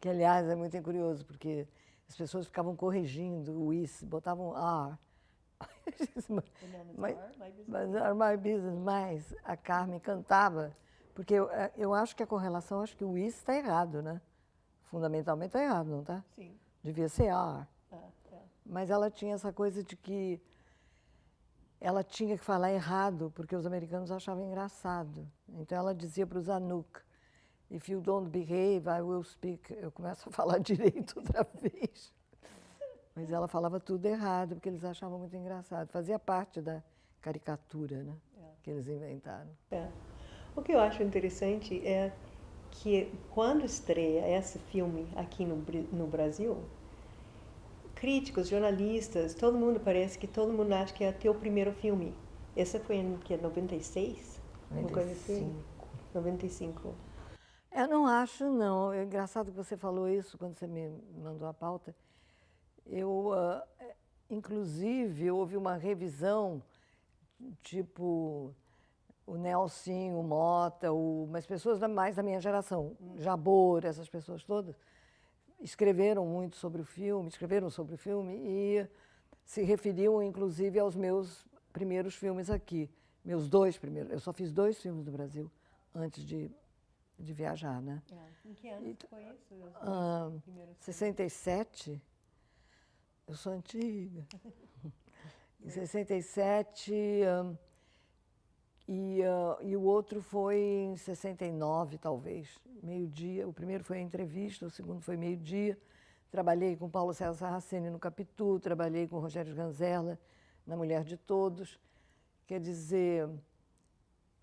que aliás é muito curioso, porque as pessoas ficavam corrigindo o is, botavam R. Mas are my business, mas a Carmen cantava, porque eu acho que a correlação, acho que o is está errado, né? Fundamentalmente está errado, não está? Sim. Devia ser are. Mas ela tinha essa coisa de que ela tinha que falar errado, porque os americanos achavam engraçado. Então ela dizia para o Zanuck, if you don't behave, I will speak. Eu começo a falar direito outra vez. Mas ela falava tudo errado, porque eles achavam muito engraçado. Fazia parte da caricatura, né, que eles inventaram. O que eu acho interessante é que quando estreia esse filme aqui no Brasil, críticos, jornalistas, todo mundo parece que todo mundo acha que é teu primeiro filme. Esse foi em que, 96? 95. 95. Eu não acho, não. É engraçado que você falou isso quando você me mandou a pauta. Inclusive, houve uma revisão, tipo o Nelson, o Mota, umas pessoas mais da minha geração, Jabor, essas pessoas todas, escreveram sobre o filme e se referiam, inclusive, aos meus primeiros filmes aqui. Meus 2 primeiros. Eu só fiz 2 filmes no Brasil antes de viajar, né? Em que ano foi isso? 67. Eu sou antiga. Em 67, e o outro foi em 69, talvez, meio-dia. O primeiro foi a entrevista, o segundo foi meio-dia. Trabalhei com Paulo César Sarraceni no Capitu, trabalhei com Rogério Ganzella na Mulher de Todos. Quer dizer,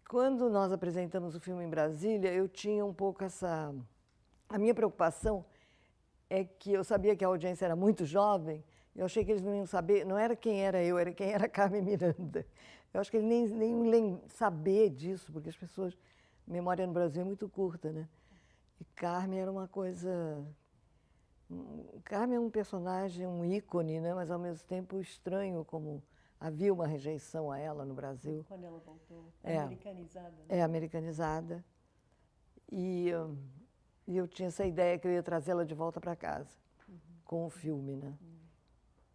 quando nós apresentamos o filme em Brasília, eu tinha um pouco essa... A minha preocupação é que eu sabia que a audiência era muito jovem, eu achei que eles não iam saber, não era quem era eu, era quem era Carmen Miranda. Eu acho que eles nem iam saber disso, porque as pessoas... A memória no Brasil é muito curta, né? E Carmen era uma coisa... Carmen é um personagem, um ícone, né? Mas ao mesmo tempo estranho, como havia uma rejeição a ela no Brasil. Quando ela voltou, americanizada. Né? É, americanizada. E eu tinha essa ideia que eu ia trazê-la de volta para casa, com o filme, né?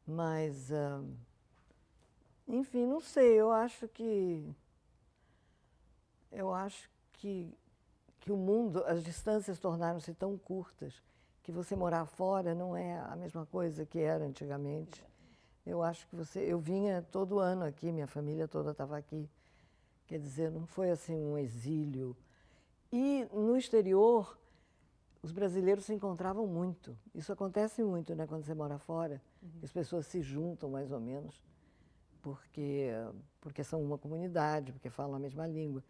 Mas, enfim, não sei, eu acho que o mundo, as distâncias tornaram-se tão curtas que você morar fora não é a mesma coisa que era antigamente. Eu acho que eu vinha todo ano aqui, minha família toda estava aqui. Quer dizer, não foi assim um exílio. E no exterior, os brasileiros se encontravam muito. Isso acontece muito, né, quando você mora fora, que as pessoas se juntam mais ou menos, porque são uma comunidade, porque falam a mesma língua.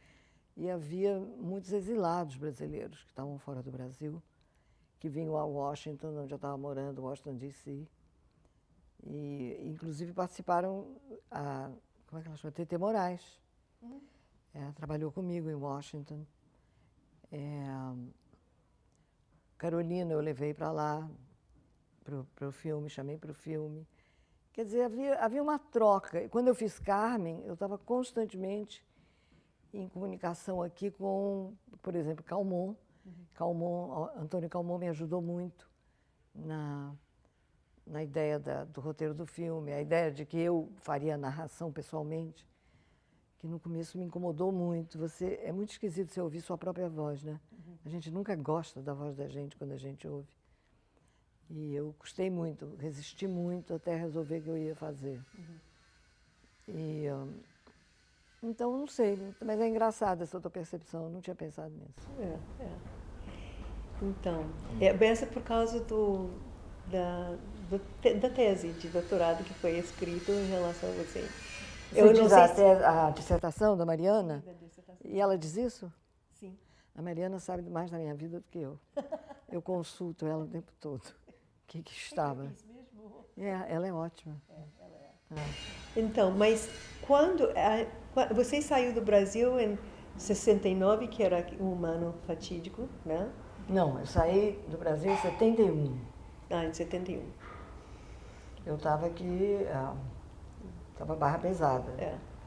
E havia muitos exilados brasileiros que estavam fora do Brasil, que vinham a Washington, onde eu estava morando, Washington, D.C., e inclusive participaram, como é que ela chama? Tetê Moraes. Trabalhou comigo em Washington. Carolina eu levei para lá, para o filme, chamei para o filme. Quer dizer, havia uma troca. Quando eu fiz Carmen, eu estava constantemente em comunicação aqui com, por exemplo, Calmon. Antônio Calmon me ajudou muito na ideia do roteiro do filme, a ideia de que eu faria a narração pessoalmente, que no começo me incomodou muito. É muito esquisito você ouvir sua própria voz, né? A gente nunca gosta da voz da gente quando a gente ouve. E eu custei muito, resisti muito até resolver que eu ia fazer. Então, não sei, mas é engraçada essa tua percepção, eu não tinha pensado nisso. Então, essa é por causa da tese de doutorado que foi escrito em relação a você. Você diz a dissertação da Mariana? E ela diz isso? Sim. A Mariana sabe mais da minha vida do que eu. Eu consulto ela o tempo todo. O que estava? É isso mesmo? Ela é ótima. Ela é. Então, mas quando você saiu do Brasil em 69, que era um ano fatídico, né? Não, eu saí do Brasil em 71. Em 71. Eu estava aqui, estava barra pesada.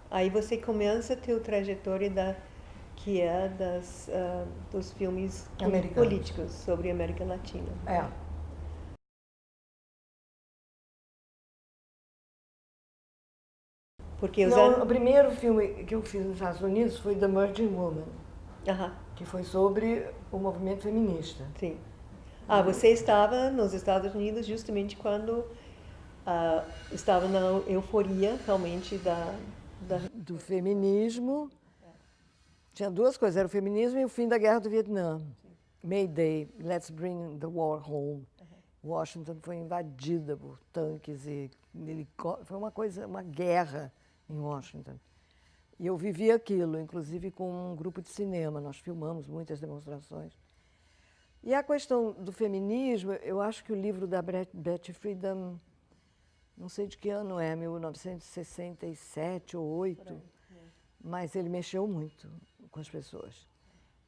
Aí você começa a ter a trajetória que é dos filmes Americanos. políticos sobre a América Latina. É. Porque Não, o primeiro filme que eu fiz nos Estados Unidos foi The Merging Woman, Aham, que foi sobre o movimento feminista. sim. Você estava nos Estados Unidos justamente quando estava na euforia realmente Do feminismo. Tinha duas coisas, era o feminismo e o fim da Guerra do Vietnã. May Day, Let's Bring the War Home. Washington foi invadida por tanques e helicópteros. Foi uma guerra em Washington. E eu vivi aquilo, inclusive com um grupo de cinema. Nós filmamos muitas demonstrações. E a questão do feminismo, eu acho que o livro da Betty Friedan, não sei de que ano é, 1967 ou 8, mas ele mexeu muito com as pessoas.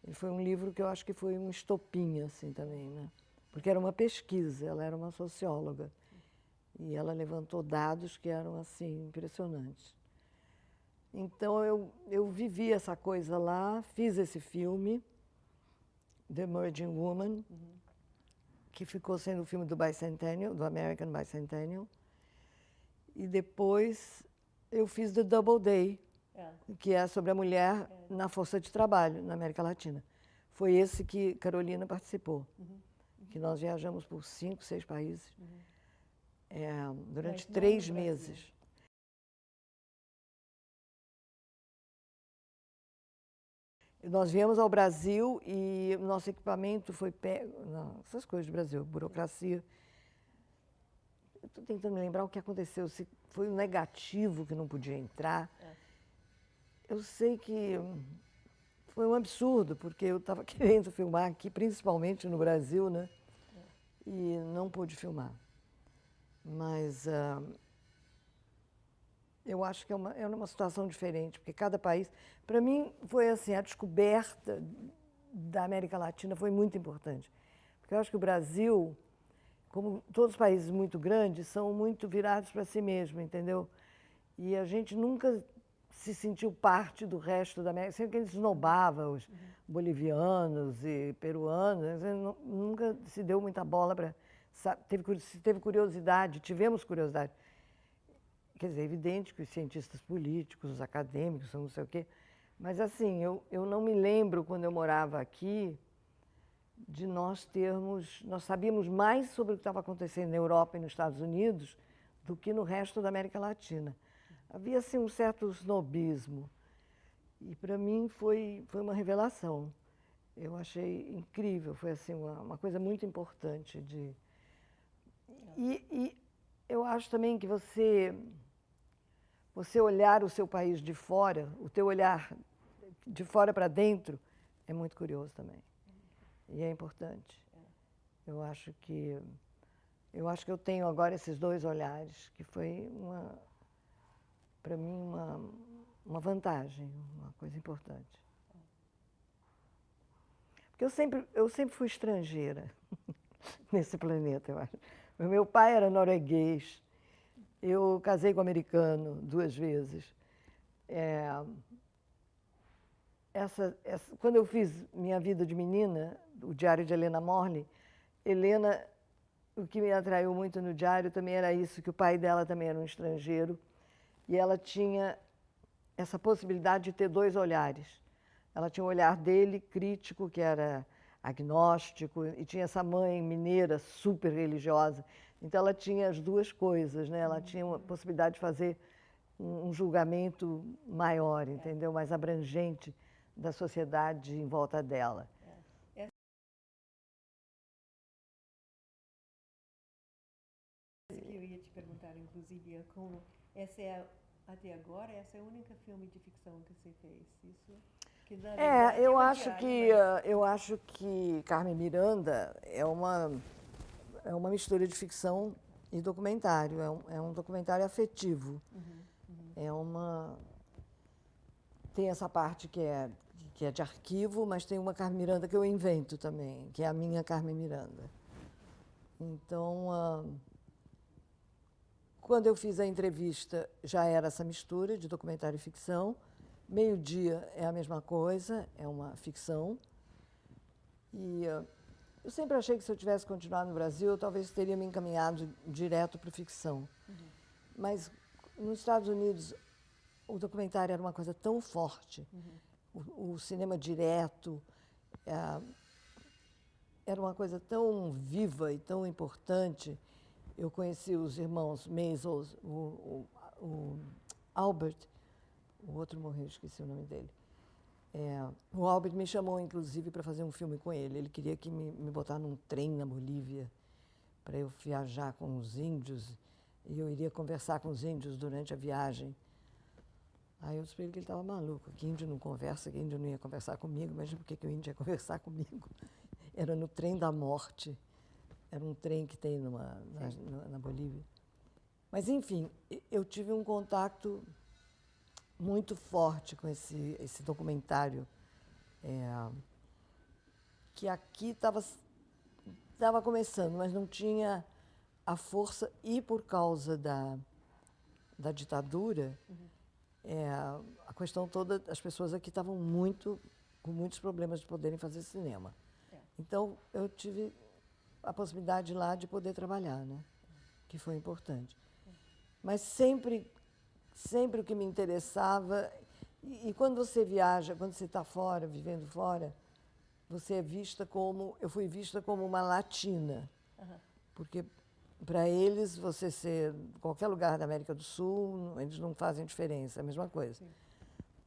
Ele foi um livro que eu acho que foi um estopim, assim, também, né? Porque era uma pesquisa, ela era uma socióloga. E ela levantou dados que eram, assim, impressionantes. Então, eu vivi essa coisa lá, fiz esse filme, The Merging Woman, que ficou sendo o filme do Bicentennial, do American Bicentennial. E depois eu fiz The Double Day, que é sobre a mulher na força de trabalho na América Latina. Foi esse que Carolina participou, que nós viajamos por 5, 6 países durante 3 meses. Nós viemos ao Brasil e o nosso equipamento foi pego, essas coisas do Brasil, burocracia. Eu estou tentando me lembrar o que aconteceu, se foi um negativo que não podia entrar. Eu sei que foi um absurdo, porque eu estava querendo filmar aqui, principalmente no Brasil, né? E não pude filmar. Mas eu acho que é uma situação diferente, porque cada país... Para mim, foi assim, a descoberta da América Latina foi muito importante. Porque eu acho que o Brasil, como todos os países muito grandes, são muito virados para si mesmo, entendeu? E a gente nunca se sentiu parte do resto da América. Sempre que a gente esnobava os bolivianos e peruanos, a gente nunca se deu muita bola para... Teve curiosidade, tivemos curiosidade. Quer dizer, é evidente que os cientistas políticos, os acadêmicos, não sei o quê, mas assim, eu não me lembro, quando eu morava aqui, de nós sabíamos mais sobre o que estava acontecendo na Europa e nos Estados Unidos do que no resto da América Latina. Havia, assim, um certo snobismo. E, para mim, foi uma revelação. Eu achei incrível, foi, assim, uma coisa muito importante. E eu acho também que você olhar o seu país de fora, o teu olhar de fora para dentro, é muito curioso também. E é importante. Eu acho que eu tenho agora esses dois olhares, que foi para mim, uma vantagem, uma coisa importante. Porque eu sempre fui estrangeira nesse planeta, eu acho. O meu pai era norueguês, eu casei com um americano 2 vezes. Quando eu fiz Minha Vida de Menina, o diário de Helena Morley, Helena, o que me atraiu muito no diário também era isso, que o pai dela também era um estrangeiro, e ela tinha essa possibilidade de ter 2 olhares. Ela tinha o olhar dele, crítico, que era agnóstico, e tinha essa mãe mineira, super religiosa. Então, ela tinha as 2 coisas, né? Ela tinha uma possibilidade de fazer um julgamento maior, entendeu? Mais abrangente da sociedade em volta dela. Que eu ia te perguntar, inclusive, até agora, essa é a única filme de ficção que você fez, isso? Eu acho que Carmen Miranda é uma mistura de ficção e documentário, é um documentário afetivo. Tem essa parte que é de arquivo, mas tem uma Carmen Miranda que eu invento também, que é a minha Carmen Miranda. Então, quando eu fiz a entrevista, já era essa mistura de documentário e ficção, Meio-dia é a mesma coisa, é uma ficção. E eu sempre achei que se eu tivesse continuado no Brasil, eu talvez teria me encaminhado direto para ficção. Mas nos Estados Unidos, o documentário era uma coisa tão forte, o cinema direto era uma coisa tão viva e tão importante. Eu conheci os irmãos Maisels, o Albert, o outro morreu, esqueci o nome dele. O Albert me chamou, inclusive, para fazer um filme com ele. Ele queria que me botar num trem na Bolívia para eu viajar com os índios e eu iria conversar com os índios durante a viagem. Aí eu disse para ele que ele estava maluco, que índio não conversa, que índio não ia conversar comigo. Imagina por que o índio ia conversar comigo. Era no trem da morte. Era um trem que tem na Bolívia. Mas, enfim, eu tive um contato muito forte com esse documentário, que aqui estava começando, mas não tinha a força, e por causa da ditadura, a questão toda, as pessoas aqui estavam com muitos problemas de poderem fazer cinema. Então, eu tive a possibilidade lá de poder trabalhar, né? Que foi importante. Mas sempre o que me interessava, e quando você viaja, quando você está fora, vivendo fora, você é vista eu fui vista como uma latina, porque para eles, você ser qualquer lugar da América do Sul, eles não fazem diferença, é a mesma coisa. Sim.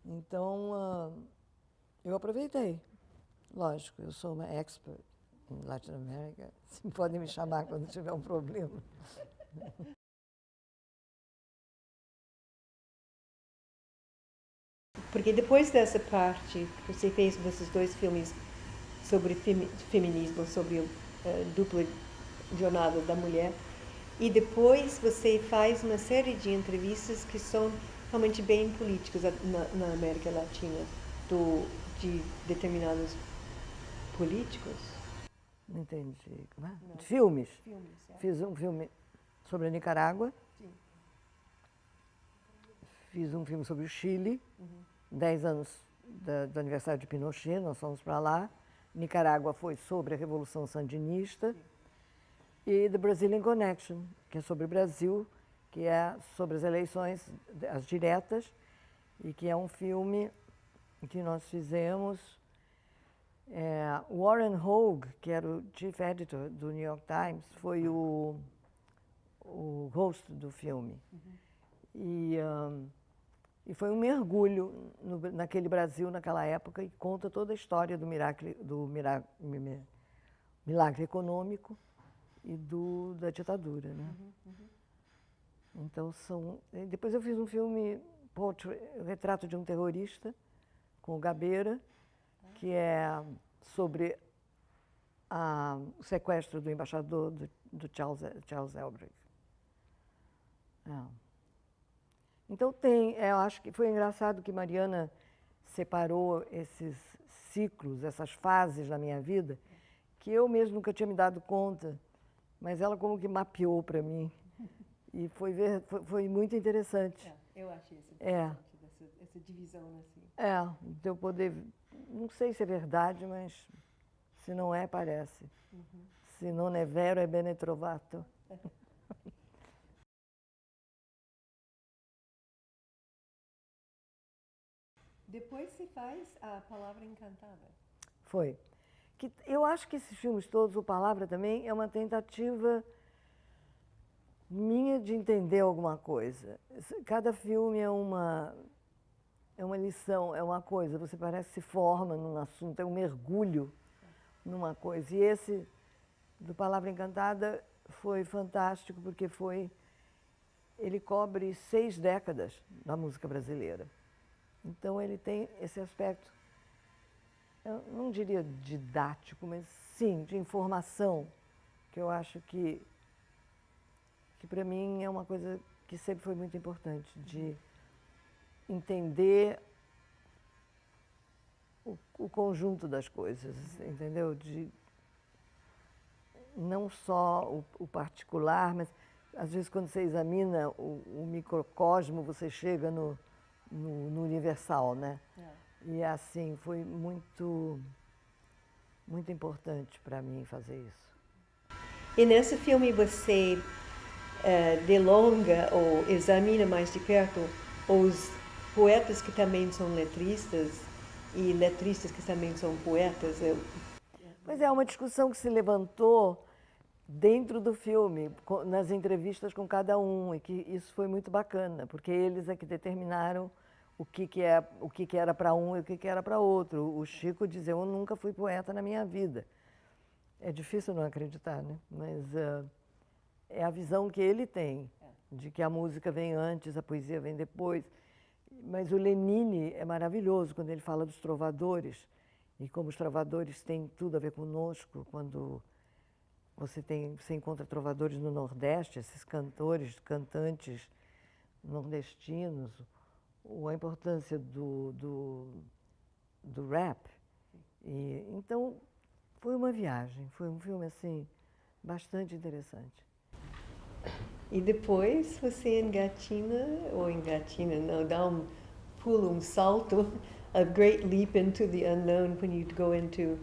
Então, eu aproveitei. Lógico, eu sou uma expert em Latin America, vocês podem me chamar quando tiver um problema. Porque depois dessa parte, você fez esses dois filmes sobre feminismo, sobre dupla jornada da mulher, e depois você faz uma série de entrevistas que são realmente bem políticas na América Latina, de determinados políticos. Não entendi. Como é? Não. Filmes? Filmes, Fiz um filme sobre a Nicarágua. Sim. Fiz um filme sobre o Chile. 10 anos do aniversário de Pinochet, nós fomos para lá. Nicarágua foi sobre a Revolução Sandinista. Sim. E The Brazilian Connection, que é sobre o Brasil, que é sobre as eleições, as diretas, e que é um filme que nós fizemos. Warren Hogue, que era o chief editor do New York Times, foi o host do filme. E foi um mergulho naquele Brasil, naquela época, e conta toda a história do milagre econômico e da ditadura, né? Então, depois eu fiz um filme, Retrato de um Terrorista, com o Gabeira, que é sobre o sequestro do embaixador do Charles Elbrick. Então eu acho que foi engraçado que Mariana separou esses ciclos, essas fases da minha vida, que eu mesmo nunca tinha me dado conta, mas ela como que mapeou para mim. E foi muito interessante. Eu achei isso interessante, essa divisão assim. De eu poder, não sei se é verdade, mas se não é, parece. Se non è vero, è bene trovato. Depois se faz a Palavra Encantada. Foi. Eu acho que esses filmes todos, o Palavra também, é uma tentativa minha de entender alguma coisa. Cada filme é uma lição, é uma coisa. Você parece que se forma num assunto, é um mergulho numa coisa. E esse, do Palavra Encantada, foi fantástico, porque ele cobre 6 décadas da música brasileira. Então, ele tem esse aspecto, eu não diria didático, mas sim, de informação, que eu acho que para mim é uma coisa que sempre foi muito importante, de entender o conjunto das coisas, entendeu? De não só o particular, mas às vezes quando você examina o microcosmo, você chega no Universal, né? É. E assim, foi muito importante para mim fazer isso. E nesse filme você delonga ou examina mais de perto os poetas que também são letristas e letristas que também são poetas. Pois é, uma discussão que se levantou dentro do filme, nas entrevistas com cada um, e que isso foi muito bacana, porque eles é que determinaram o que era para um e o que era para outro. O Chico dizia, eu nunca fui poeta na minha vida. É difícil não acreditar, né? Mas é a visão que ele tem, de que a música vem antes, a poesia vem depois. Mas o Lenine é maravilhoso quando ele fala dos trovadores, e como os trovadores têm tudo a ver conosco, quando você encontra trovadores no Nordeste, esses cantores, cantantes nordestinos, ou a importância do rap. E, então, foi uma viagem, foi um filme assim bastante interessante. E depois você engatina, não, dá pulo, um salto, a great leap into the unknown when you go into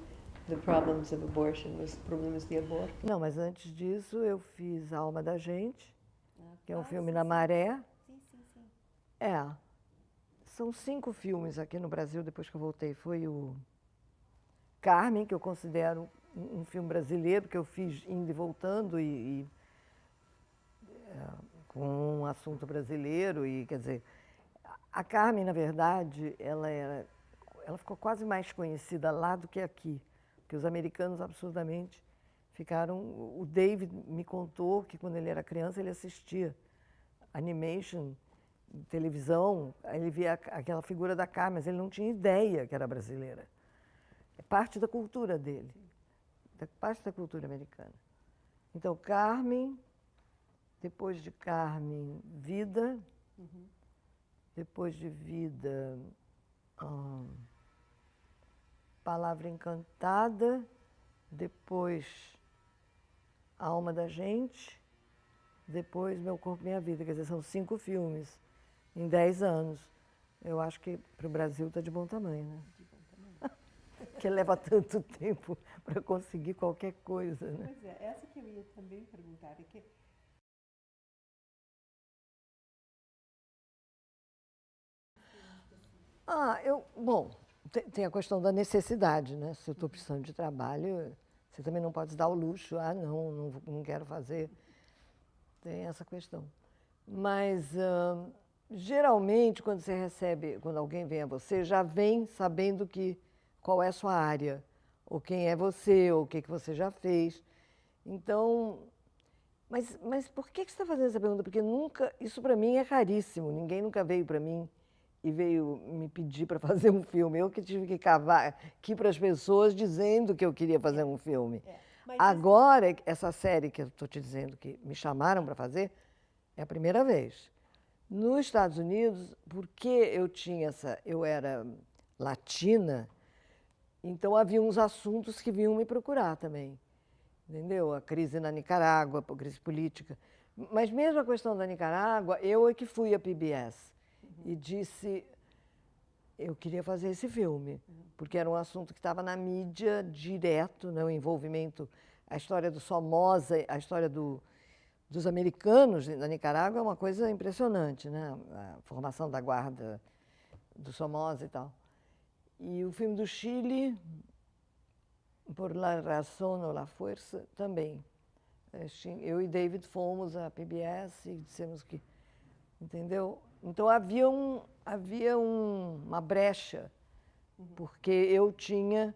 the problems of abortion, os problemas de aborto. Não, mas antes disso eu fiz A Alma da Gente, que é um filme na Maré. Sim. É, são 5 filmes aqui no Brasil depois que eu voltei. Foi o Carmen, que eu considero um filme brasileiro, que eu fiz indo e voltando com um assunto brasileiro. E, quer dizer, a Carmen, na verdade, ela ficou quase mais conhecida lá do que aqui, porque os americanos absurdamente ficaram... O David me contou que quando ele era criança ele assistia animation, televisão, aí ele via aquela figura da Carmen, mas ele não tinha ideia que era brasileira. É parte da cultura dele, parte da cultura americana. Então, Carmen, depois de Carmen, Vida, depois de Vida, Palavra Encantada, depois A Alma da Gente, depois Meu Corpo, Minha Vida. Quer dizer, são 5 filmes em 10 anos. Eu acho que para o Brasil está de bom tamanho, né? Que leva tanto tempo para conseguir qualquer coisa, né? Pois é, essa que eu ia também perguntar. Bom, tem a questão da necessidade, né? Se eu estou precisando de trabalho, você também não pode se dar o luxo, não quero fazer. Tem essa questão. Mas, geralmente, quando alguém vem a você, já vem sabendo qual é a sua área, ou quem é você, ou o que você já fez. Então, mas por que você está fazendo essa pergunta? Porque isso para mim é raríssimo, ninguém nunca veio para mim e veio me pedir para fazer um filme. Eu que tive que cavar aqui para as pessoas dizendo que eu queria fazer um filme. Agora, essa série que eu estou te dizendo que me chamaram para fazer, é a primeira vez. Nos Estados Unidos, porque eu era latina, então havia uns assuntos que vinham me procurar também. Entendeu? A crise na Nicarágua, a crise política. Mas mesmo a questão da Nicarágua, eu é que fui à PBS e disse, eu queria fazer esse filme, porque era um assunto que estava na mídia direto, né, o envolvimento, a história do Somoza, a história dos americanos na Nicarágua é uma coisa impressionante, né? A formação da guarda do Somoza e tal. E o filme do Chile, Por la razón o la fuerza, também. Eu e David fomos à PBS e dissemos que, entendeu? Então havia uma brecha, porque eu tinha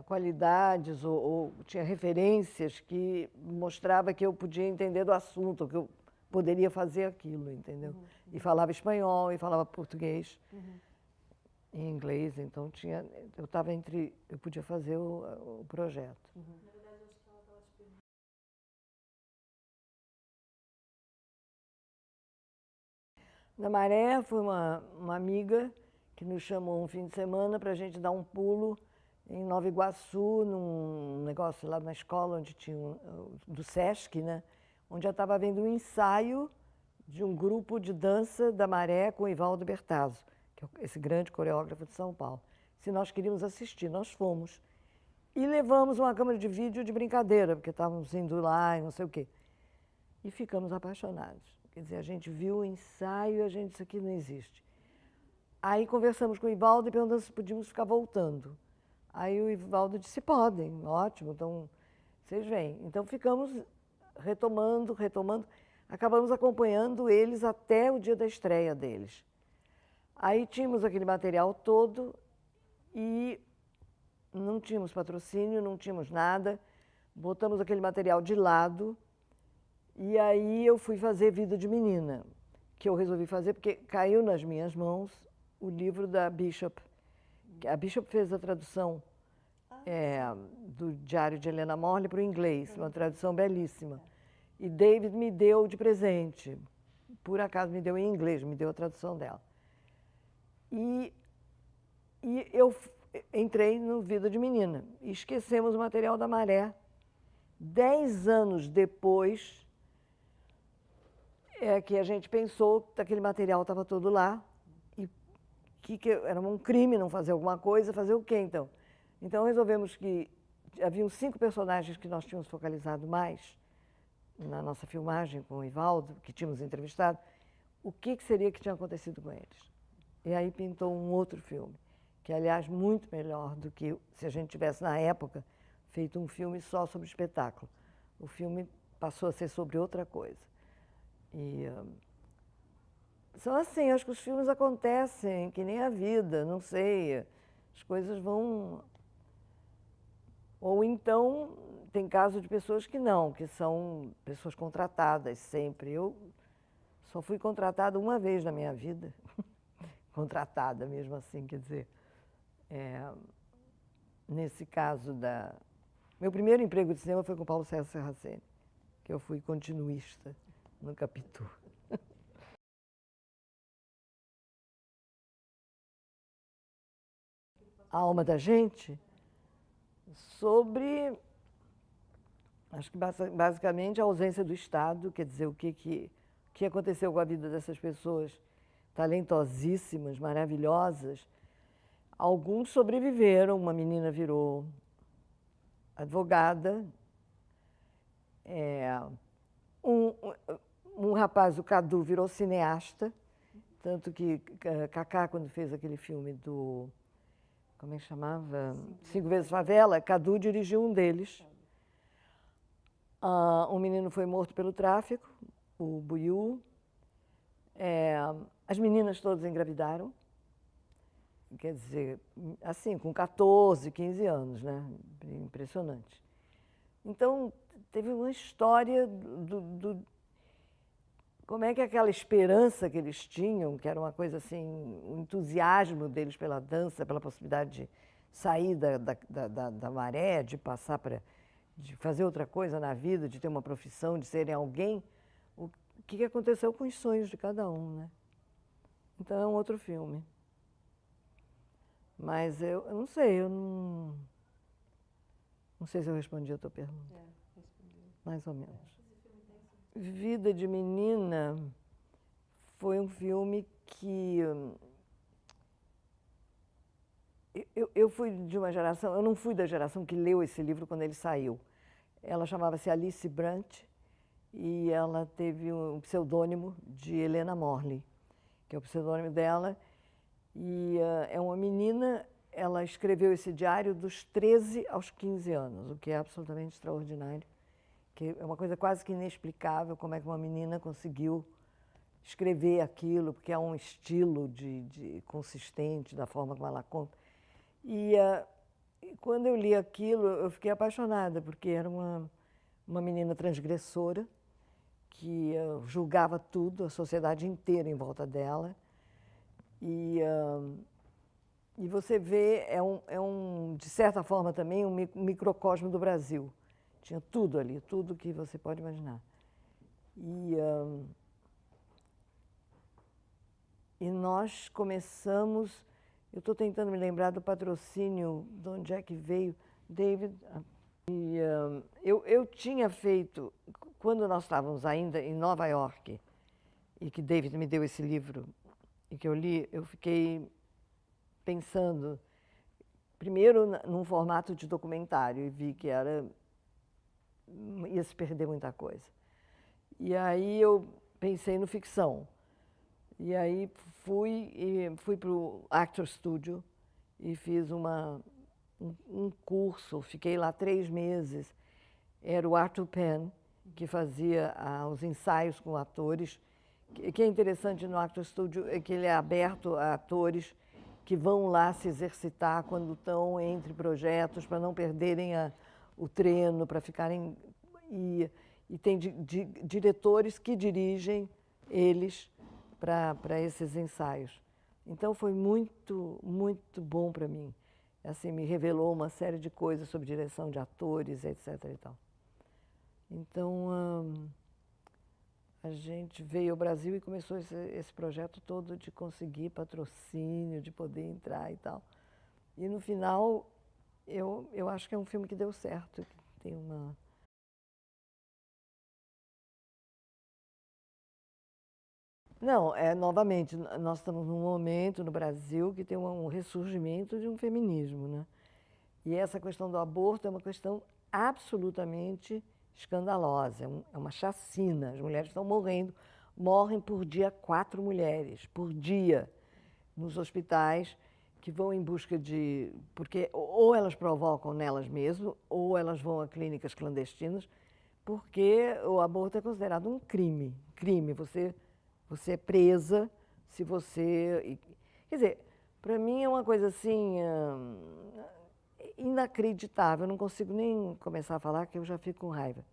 qualidades ou tinha referências que mostrava que eu podia entender do assunto, que eu poderia fazer aquilo, entendeu? E falava espanhol e falava português. Em inglês, então eu estava eu podia fazer o projeto. Na verdade, eu acho que ela estava te perguntando. Na Maré, foi uma amiga que nos chamou um fim de semana para a gente dar um pulo em Nova Iguaçu, num negócio lá na escola onde tinha do Sesc, né? Onde eu estava vendo um ensaio de um grupo de dança da Maré com o Ivaldo Bertazzo, que é esse grande coreógrafo de São Paulo. Se nós queríamos assistir, nós fomos. E levamos uma câmera de vídeo de brincadeira, porque estávamos indo lá e não sei o quê. E ficamos apaixonados. Quer dizer, a gente viu o ensaio e a gente, isso aqui não existe. Aí conversamos com o Ivaldo e perguntamos se podíamos ficar voltando. Aí o Ivaldo disse, podem, ótimo, então vocês vêm. Então ficamos retomando. Acabamos acompanhando eles até o dia da estreia deles. Aí tínhamos aquele material todo e não tínhamos patrocínio, não tínhamos nada. Botamos aquele material de lado e aí eu fui fazer Vida de Menina, que eu resolvi fazer porque caiu nas minhas mãos o livro da Bishop. A Bishop fez a tradução do Diário de Helena Morley para o inglês, uma tradução belíssima. E David me deu de presente. Por acaso me deu em inglês, me deu a tradução dela. E eu entrei no Vida de Menina. E esquecemos o material da Maré. 10 anos depois é que a gente pensou que aquele material estava todo lá. E que era um crime não fazer alguma coisa, fazer o quê então? Então resolvemos que haviam 5 personagens que nós tínhamos focalizado mais na nossa filmagem com o Ivaldo, que tínhamos entrevistado, o que seria que tinha acontecido com eles. E aí pintou um outro filme, que aliás muito melhor do que se a gente tivesse na época feito um filme só sobre espetáculo. O filme passou a ser sobre outra coisa. E são assim, acho que os filmes acontecem que nem a vida, não sei, as coisas vão... Ou então, tem caso de pessoas que não, que são pessoas contratadas sempre. Eu só fui contratada uma vez na minha vida, contratada mesmo assim, quer dizer, nesse caso da... Meu primeiro emprego de cinema foi com Paulo César Serracene, que eu fui continuista no Capitu. A Alma da Gente, sobre, acho que basicamente a ausência do Estado, quer dizer, o que aconteceu com a vida dessas pessoas talentosíssimas, maravilhosas. Alguns sobreviveram, uma menina virou advogada, um rapaz, o Cadu, virou cineasta, tanto que Cacá, quando fez aquele filme do... Como é que chamava? 5 Vezes Favela, Cadu dirigiu um deles. Um menino foi morto pelo tráfico, o Buiú. As meninas todas engravidaram. Quer dizer, assim, com 14, 15 anos, né? Impressionante. Então, teve uma história como é que aquela esperança que eles tinham, que era uma coisa assim, o entusiasmo deles pela dança, pela possibilidade de sair da maré, de passar de fazer outra coisa na vida, de ter uma profissão, de serem alguém, o que aconteceu com os sonhos de cada um, né? Então é um outro filme. Mas eu não sei, eu não sei se eu respondi a tua pergunta. Respondi. Mais ou menos. Vida de Menina foi um filme que... Eu fui de uma geração, eu não fui da geração que leu esse livro quando ele saiu. Ela chamava-se Alice Brant e ela teve um pseudônimo de Helena Morley, que é o pseudônimo dela. E é uma menina, ela escreveu esse diário dos 13 aos 15 anos, o que é absolutamente extraordinário. Que é uma coisa quase que inexplicável como é que uma menina conseguiu escrever aquilo, porque é um estilo consistente da forma como ela conta. E quando eu li aquilo, eu fiquei apaixonada, porque era uma menina transgressora que julgava tudo, a sociedade inteira em volta dela. E você vê, de certa forma também, um microcosmo do Brasil. Tinha tudo ali, tudo que você pode imaginar. E nós começamos... Eu estou tentando me lembrar do patrocínio, de onde é que veio, David. E eu tinha feito, quando nós estávamos ainda em Nova York, e que David me deu esse livro e que eu li, eu fiquei pensando, primeiro num formato de documentário, e vi que ia se perder muita coisa. E aí eu pensei no ficção. E aí fui para o Actor Studio e fiz um curso, fiquei lá 3 meses. Era o Arthur Penn, que fazia os ensaios com atores. O que é interessante no Actor Studio é que ele é aberto a atores que vão lá se exercitar quando estão entre projetos, para não perderem o treino, para ficarem... E tem diretores que dirigem eles para esses ensaios. Então foi muito, muito bom para mim. Assim, me revelou uma série de coisas sobre direção de atores, etc. e tal. Então, a gente veio ao Brasil e começou esse projeto todo de conseguir patrocínio, de poder entrar e tal. E no final, eu acho que é um filme que deu certo, que tem uma... Não, novamente, nós estamos num momento no Brasil que tem um ressurgimento de um feminismo, né? E essa questão do aborto é uma questão absolutamente escandalosa, é uma chacina. As mulheres estão morrendo, morrem por dia 4 mulheres, por dia, nos hospitais, que vão em busca de... Porque ou elas provocam nelas mesmas, ou elas vão a clínicas clandestinas, porque o aborto é considerado um crime. Crime, você é presa se você... Quer dizer, para mim é uma coisa assim... inacreditável, eu não consigo nem começar a falar que eu já fico com raiva.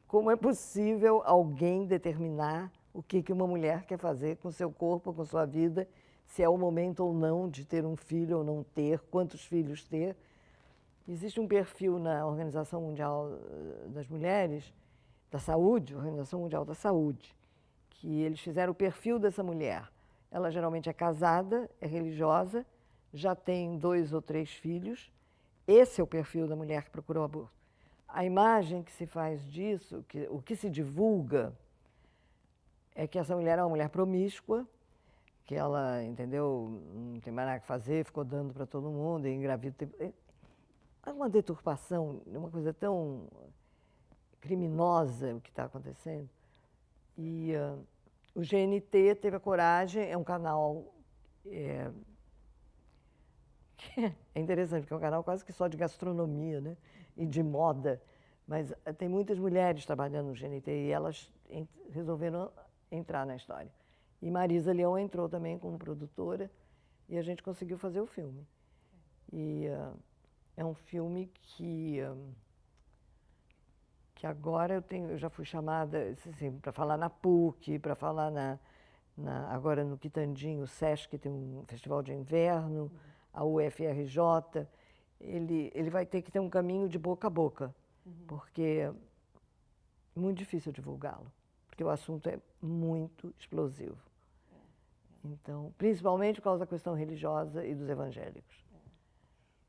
Como é possível alguém determinar o que uma mulher quer fazer com seu corpo, com sua vida, se é o momento ou não de ter um filho ou não ter, quantos filhos ter? Existe um perfil na Organização Mundial das Mulheres, da Saúde, Organização Mundial da Saúde, que eles fizeram o perfil dessa mulher. Ela geralmente é casada, é religiosa, já tem 2 ou 3 filhos. Esse é o perfil da mulher que procurou aborto. A imagem que se faz disso, o que se divulga, é que essa mulher é uma mulher promíscua, que ela, entendeu, não tem mais nada que fazer, ficou dando para todo mundo, e engravida. É uma deturpação, uma coisa tão criminosa o que está acontecendo. E o GNT teve a coragem, é um canal... É interessante, porque é um canal quase que só de gastronomia, né? E de moda, mas tem muitas mulheres trabalhando no GNT e elas resolveram entrar na história. E Marisa Leão entrou também como produtora e a gente conseguiu fazer o filme. E é um filme que agora eu já fui chamada assim, para falar na PUC, para falar agora no Quitandinho, o SESC tem um festival de inverno, a UFRJ, ele vai ter que ter um caminho de boca a boca, porque é muito difícil divulgá-lo, porque o assunto é muito explosivo. Então, principalmente por causa da questão religiosa e dos evangélicos.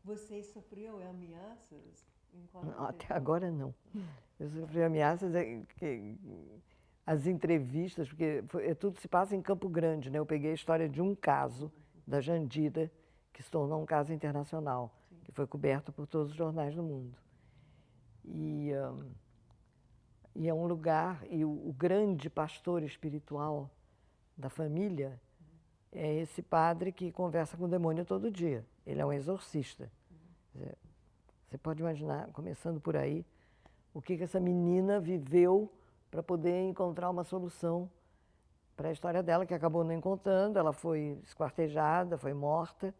Você sofreu ameaças? Não, até agora não. Eu sofri ameaças, as entrevistas, porque tudo se passa em Campo Grande, né? Eu peguei a história de um caso da Jandira, que se tornou um caso internacional, que foi coberto por todos os jornais do mundo. E é um lugar, e o grande pastor espiritual da família é esse padre que conversa com o demônio todo dia. Ele é um exorcista. Você pode imaginar, começando por aí, o que essa menina viveu para poder encontrar uma solução para a história dela, que acabou não encontrando. Ela foi esquartejada, foi morta.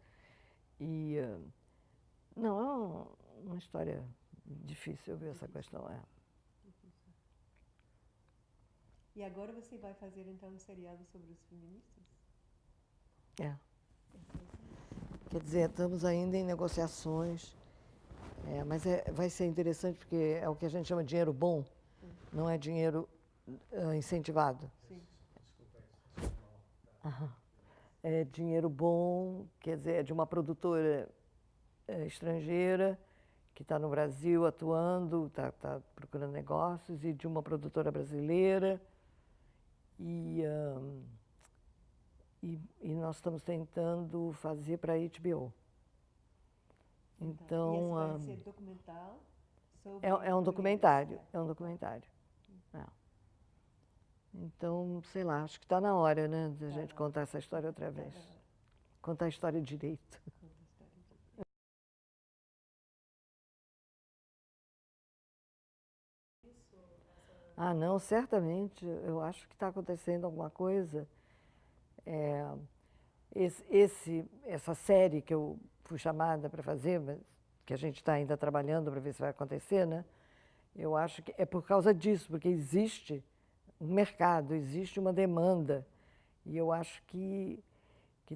E não, é uma história difícil ver essa questão. E agora você vai fazer então um seriado sobre os feministas? Quer dizer, estamos ainda em negociações, mas vai ser interessante porque é o que a gente chama de dinheiro bom, não é dinheiro incentivado. Sim. É dinheiro bom, quer dizer, é de uma produtora estrangeira que está no Brasil atuando, está procurando negócios, e de uma produtora brasileira. E, e nós estamos tentando fazer para a HBO. Então, e esse vai ser documental sobre é um documentário, é um documentário. É. Então, sei lá, acho que está na hora, né, de a gente contar essa história outra vez. Contar a história direito. Ah, não, certamente. Eu acho que está acontecendo alguma coisa. Essa série que eu fui chamada para fazer, mas que a gente está ainda trabalhando para ver se vai acontecer, né? Eu acho que é por causa disso, porque existe um mercado, existe uma demanda. E eu acho que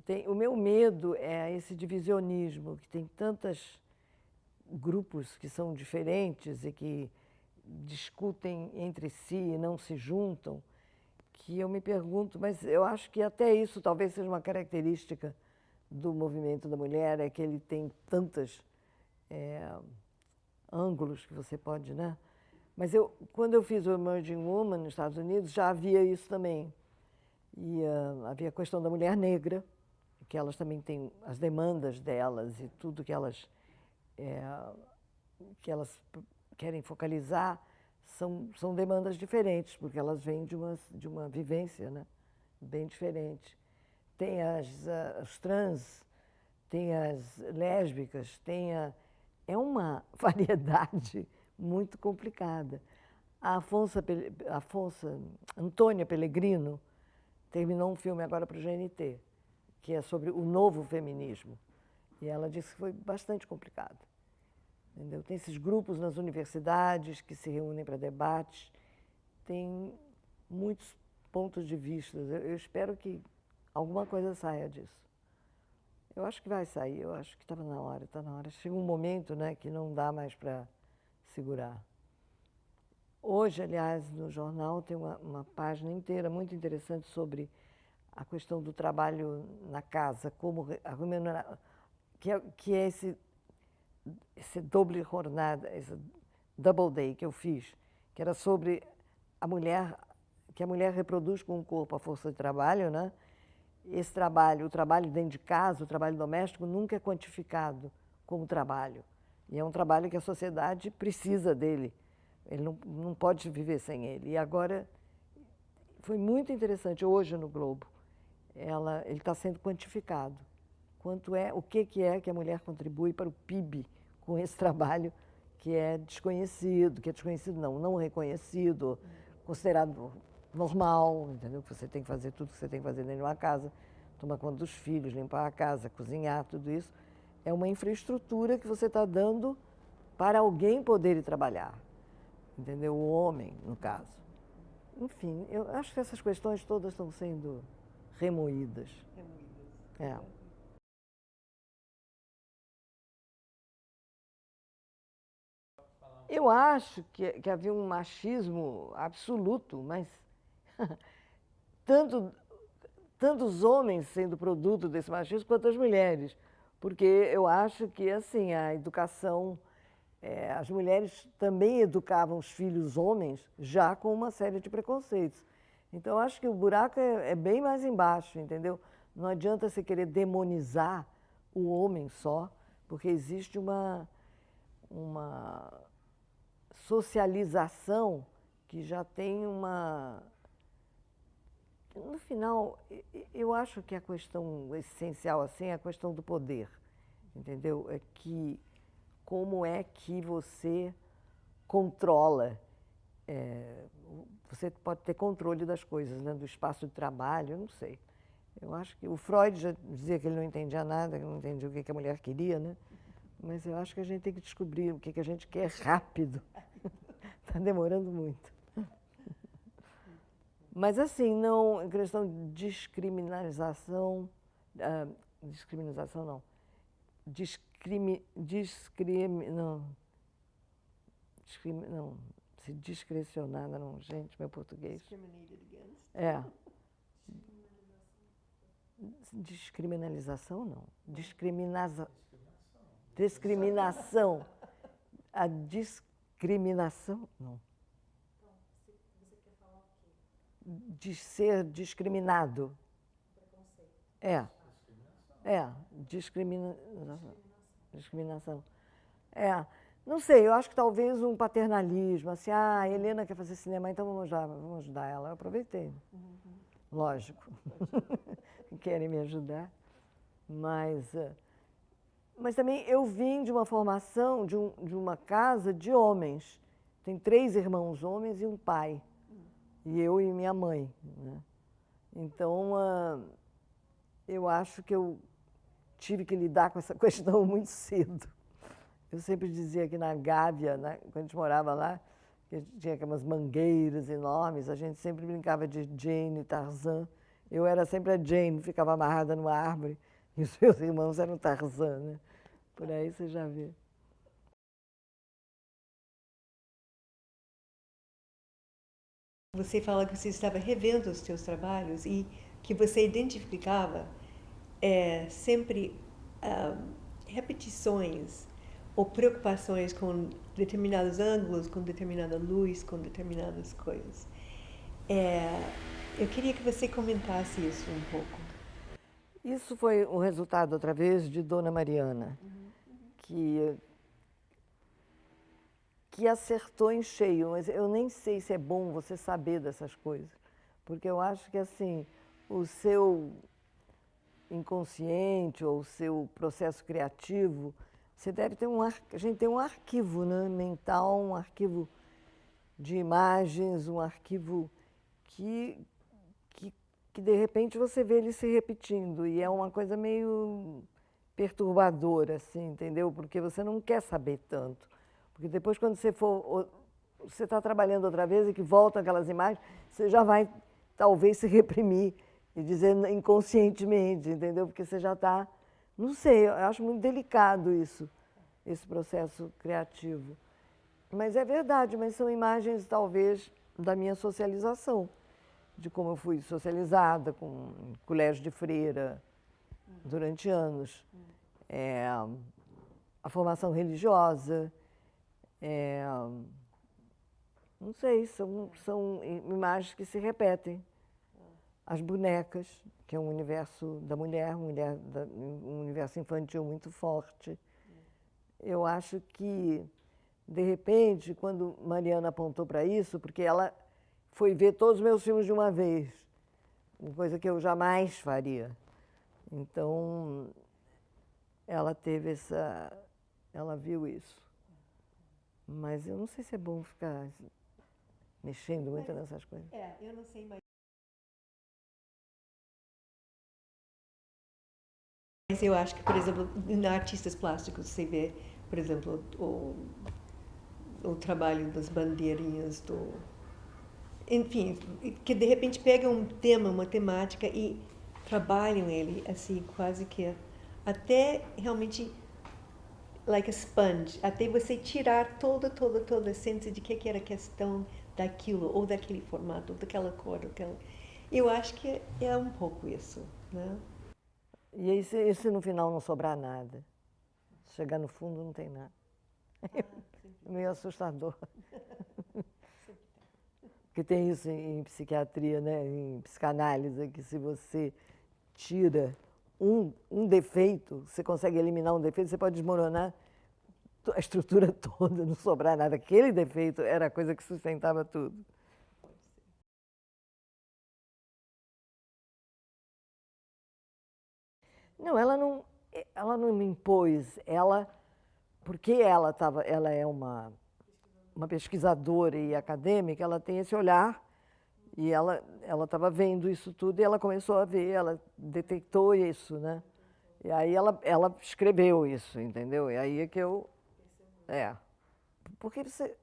tem. O meu medo é esse divisionismo, que tem tantos grupos que são diferentes e que discutem entre si e não se juntam, que eu me pergunto, mas eu acho que até isso talvez seja uma característica do movimento da mulher, é que ele tem tantos ângulos que você pode, né? Mas quando eu fiz o Emerging Woman nos Estados Unidos, já havia isso também. E havia a questão da mulher negra, que elas também têm as demandas delas e tudo que elas querem focalizar são demandas diferentes, porque elas vêm de uma vivência, né, bem diferente. Tem as trans, tem as lésbicas, é uma variedade muito complicada. A Antônia Pellegrino terminou um filme agora para o GNT, que é sobre o novo feminismo. E ela disse que foi bastante complicado. Entendeu? Tem esses grupos nas universidades que se reúnem para debates, tem muitos pontos de vista. Eu espero que alguma coisa saia disso. Eu acho que vai sair, eu acho que estava na hora, está na hora. Chega um momento, né, que não dá mais para segurar. Hoje, aliás, no jornal tem uma página inteira muito interessante sobre a questão do trabalho na casa, como a remuneração, que é esse doble jornada, esse double day que eu fiz, que era sobre que a mulher reproduz com o corpo a força de trabalho, né? Esse trabalho, o trabalho dentro de casa, o trabalho doméstico, nunca é quantificado como trabalho. E é um trabalho que a sociedade precisa dele. Ele não pode viver sem ele. E agora, foi muito interessante, hoje no Globo, ele está sendo quantificado. O que é que a mulher contribui para o PIB com esse trabalho que é desconhecido não reconhecido, considerado normal, entendeu? Que você tem que fazer tudo que você tem que fazer dentro de uma casa, tomar conta dos filhos, limpar a casa, cozinhar, tudo isso. É uma infraestrutura que você está dando para alguém poder ir trabalhar, entendeu? O homem, no caso. Enfim, eu acho que essas questões todas estão sendo remoídas. É. Eu acho que havia um machismo absoluto, mas tanto os homens sendo produto desse machismo quanto as mulheres. Porque eu acho que assim, a educação, as mulheres também educavam os filhos homens já com uma série de preconceitos. Então, eu acho que o buraco é bem mais embaixo, entendeu? Não adianta você querer demonizar o homem só, porque existe uma socialização que já tem No final, eu acho que a questão essencial assim é a questão do poder, entendeu? É que como é que você controla, você pode ter controle das coisas, né? Do espaço de trabalho, eu não sei. Eu acho que o Freud já dizia que ele não entendia nada, que não entendia o que a mulher queria, né? Mas eu acho que a gente tem que descobrir o que a gente quer rápido. Está demorando muito. Mas assim, não, em questão de descriminalização, discriminação não, não, se discrecionada não, gente, meu português. Discriminated against. É. Descriminalização não, discriminação. A discriminação, não. Então, você quer falar o quê? de ser discriminado. É, discriminação. É, não sei, eu acho que talvez um paternalismo, assim, a Helena quer fazer cinema, então vamos ajudar ela. Eu aproveitei, lógico, querem me ajudar, mas também eu vim de uma formação, de uma casa de homens. Tem 3 irmãos homens e um pai, e eu e minha mãe, né? Então, eu acho que eu tive que lidar com essa questão muito cedo. Eu sempre dizia que na Gávea, né, quando a gente morava lá, que tinha aquelas mangueiras enormes, a gente sempre brincava de Jane e Tarzan. Eu era sempre a Jane, ficava amarrada numa árvore, e os meus irmãos eram Tarzan, né? Por aí você já vê. Você fala que você estava revendo os seus trabalhos e que você identificava sempre repetições ou preocupações com determinados ângulos, com determinada luz, com determinadas coisas. Eu queria que você comentasse isso um pouco. Isso foi o resultado, outra vez, de Dona Mariana, que acertou em cheio. Mas eu nem sei se é bom você saber dessas coisas, porque eu acho que, assim, o seu inconsciente ou o seu processo criativo, você deve ter a gente tem um arquivo, né, mental, um arquivo de imagens, um arquivo que de repente você vê ele se repetindo, e é uma coisa meio perturbadora, assim, entendeu? Porque você não quer saber tanto. Porque depois, quando você está trabalhando outra vez e que voltam aquelas imagens, você já vai, talvez, se reprimir e dizer inconscientemente, entendeu? Porque você já está... Não sei, eu acho muito delicado isso, esse processo criativo. Mas é verdade, mas são imagens, talvez, da minha socialização, de como eu fui socializada com colégio de freira durante anos. A formação religiosa, não sei, são imagens que se repetem. As bonecas, que é um universo da mulher, um universo infantil muito forte. Eu acho que, de repente, quando Mariana apontou para isso, porque ela foi ver todos os meus filmes de uma vez, uma coisa que eu jamais faria. Então, ela viu isso. Mas eu não sei se é bom ficar mexendo muito nessas coisas. Eu não sei, mas eu acho que, por exemplo, em artistas plásticos você vê, por exemplo, o trabalho das bandeirinhas enfim, que de repente pegam um tema, uma temática e trabalham ele assim, quase que até realmente like a sponge, até você tirar toda a essência de que era a questão daquilo, ou daquele formato, ou daquela cor, Eu acho que é um pouco isso, né? E aí, se no final não sobrar nada? Chegar no fundo não tem nada. É meio assustador. Porque tem isso em psiquiatria, né? Em psicanálise, que se você tira um defeito, você consegue eliminar um defeito, você pode desmoronar a estrutura toda, não sobrar nada. Aquele defeito era a coisa que sustentava tudo. Não, ela não me impôs, porque ela é uma pesquisadora e acadêmica, ela tem esse olhar e ela estava vendo isso tudo e ela começou a ver, ela detectou isso, né? E aí ela escreveu isso, entendeu? E aí é que porque você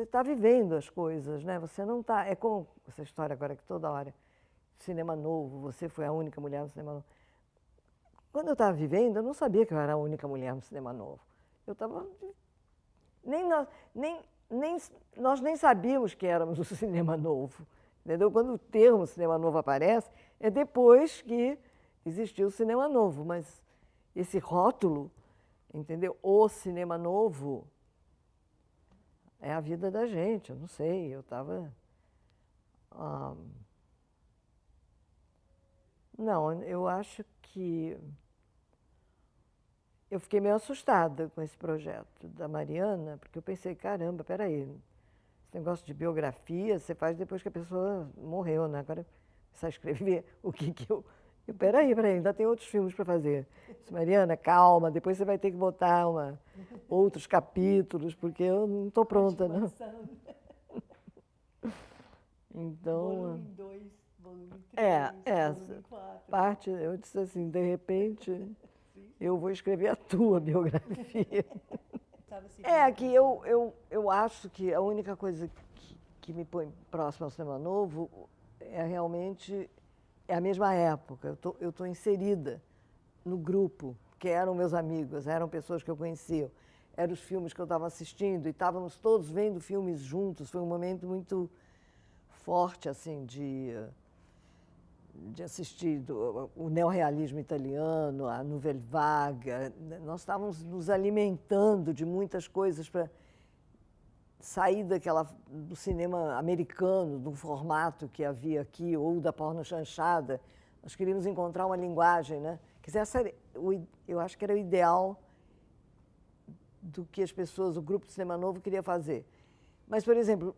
está vivendo as coisas, né? Você não está, é como essa história agora que toda hora, cinema novo, você foi a única mulher no cinema novo. Quando eu estava vivendo, eu não sabia que eu era a única mulher no cinema novo. Eu estava... Nós nem sabíamos que éramos o cinema novo. Entendeu? Quando o termo cinema novo aparece, é depois que existiu o cinema novo. Mas esse rótulo, entendeu? O cinema novo é a vida da gente, eu não sei. Eu estava... Não, eu acho que eu fiquei meio assustada com esse projeto da Mariana, porque eu pensei, caramba, peraí, esse negócio de biografia você faz depois que a pessoa morreu, né? Agora precisa escrever o que eu... Peraí, ainda tem outros filmes para fazer. Disse, Mariana, calma, depois você vai ter que botar outros capítulos, porque eu não estou pronta, não. Então, volume 2, volume 3, volume 4. Parte, eu disse assim, de repente, eu vou escrever a tua biografia. Que eu acho que a única coisa que me põe próximo ao cinema novo é realmente a mesma época. Eu tô inserida no grupo, que eram meus amigos, eram pessoas que eu conhecia, eram os filmes que eu estava assistindo e estávamos todos vendo filmes juntos. Foi um momento muito forte, assim, de assistir o neorrealismo italiano, a Nouvelle Vague. Nós estávamos nos alimentando de muitas coisas para sair do cinema americano, do formato que havia aqui, ou da pornochanchada. Nós queríamos encontrar uma linguagem, né? Quer dizer, eu acho que era o ideal do que as pessoas, o grupo de cinema novo queria fazer. Mas, por exemplo,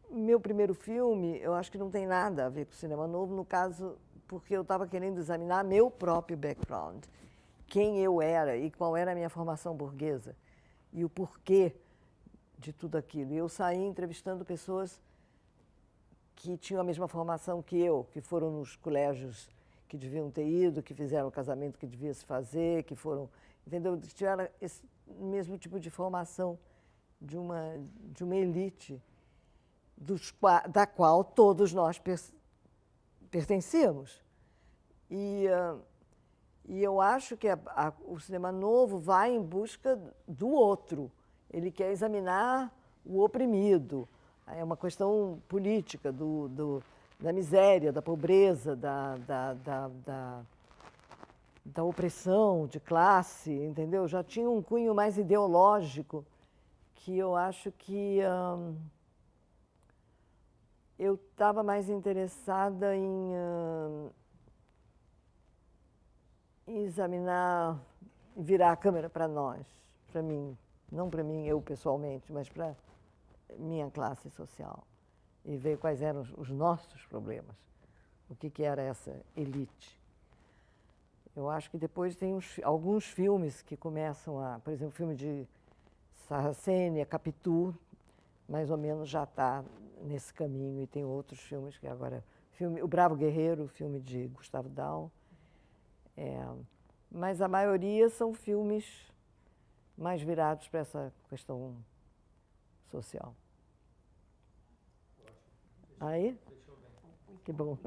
meu primeiro filme, eu acho que não tem nada a ver com cinema novo, no caso, porque eu estava querendo examinar meu próprio background, quem eu era e qual era a minha formação burguesa e o porquê de tudo aquilo. E eu saí entrevistando pessoas que tinham a mesma formação que eu, que foram nos colégios que deviam ter ido, que fizeram o casamento que devia se fazer, que foram, entendeu? Tiveram esse mesmo tipo de formação de uma elite da qual todos nós pertencíamos. E eu acho que o cinema novo vai em busca do outro. Ele quer examinar o oprimido. É uma questão política da miséria, da pobreza, da opressão de classe, entendeu? Já tinha um cunho mais ideológico que eu acho que eu estava mais interessada em examinar, virar a câmera para nós, para mim, não para mim, eu pessoalmente, mas para minha classe social, e ver quais eram os nossos problemas, o que era essa elite. Eu acho que depois tem alguns filmes que começam por exemplo, o filme de Sarracenia, Capitu, mais ou menos já está nesse caminho, e tem outros filmes que agora... O Bravo Guerreiro, o filme de Gustavo Dahl. Mas a maioria são filmes mais virados para essa questão social. Aí? Que bom.